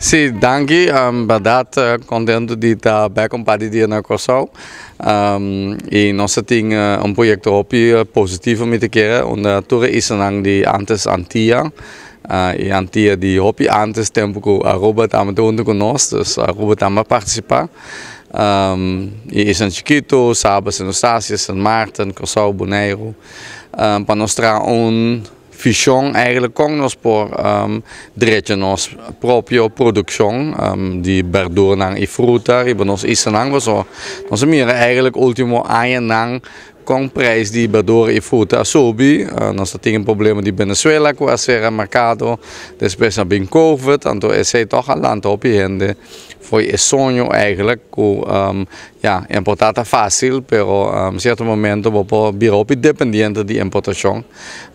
Sim, danke. Verdade, contente de estar bem compartilhando na Corsau. E nós temos projeto positivo met elkaar. Onde toda is die antes Antia. E Antia die hopi antes tempo que Aruba estava junto conosco, dus Aruba estava participar. E San Chiquito, Sabas, Anastácia, San Martin, Corsau, Bonaire. Para nós visão eigenlijk com nós por direito nós própria produção de verdura e fruta e nós isso não so nós mira eigenlijk último ano com prijs de verdura e fruta sobi nós temos problema de Venezuela com a serra mercado depois bem Covid então esse toch al land op hende foi sonho eigenlijk com ja importar fácil pero certo momento vou virar dependente de importação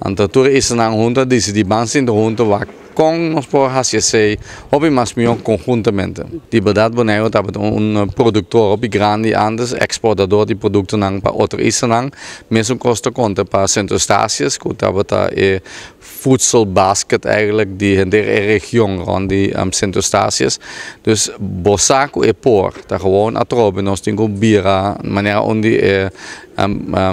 então tudo isso não junta de bansin de junta vai com nós por fazer hobby mais melhor conjuntamente de verdade Bonaire estava produtor hobby grande antes exportador de produtos não para outro isso não mesmo custa conta para Centro-Estácias que estava voedselbasket eigenlijk die in de regio rond die Centro-Estácias dus Bosaco e por daar gewoon atrobe nós temos bira maneira onde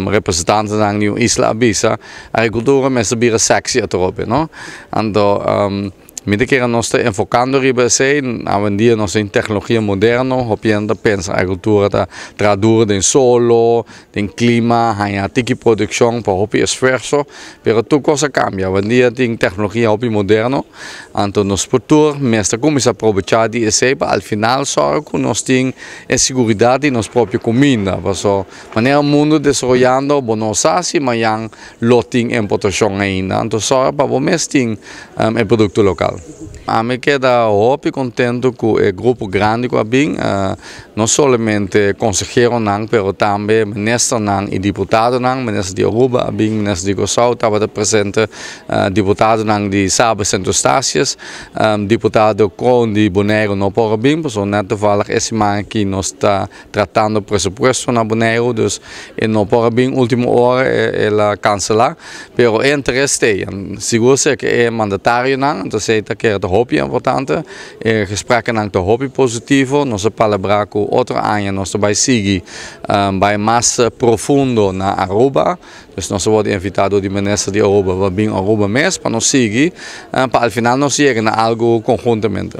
representanten aan die Isla Abisa agricultura met bira sexy atrobe no ando Midden keren nós enfocando riba zijn, hoje dia nós em tecnologia moderna, hopiendo pensa agricultura da traduzir em solo, em clima, hanya tiki produção para hopi esforço, pero tu cosa cambia. Hoje dia tem tecnologia hopi moderno, então nos futuro mestre como se aproveitar de esse para al final só que nós tem a segurança de nossa própria comida, porque maneira o mundo desenvolvendo, bonos assim, mas yang loting importação ainda, então só para o mestre tem produto local. A me queda hopi contento com o grupo grande que bem, não somente consejero não, pero também ministro não e deputado não, ministro de Aruba, bem ministro de Corsau, estava presente deputado não de Sabas Centro-Estácias, deputado Kron de Bonaire não por bem, porque net toevallig esse man que nós está tratando o presupuesto na Bonaire, dus não por bem última hora ela cancelar, pero é interesse, seguro que é mandatário não, então que é hobby importante, gesprekken aan de hobby positivo, nós palabra com outro ano, nós vai seguir vai mais profundo na Aruba, dus nós vamos invitado de ministro de Aruba, vai bem Aruba mesmo para nós seguir, para al final nós chegar a algo conjuntamente.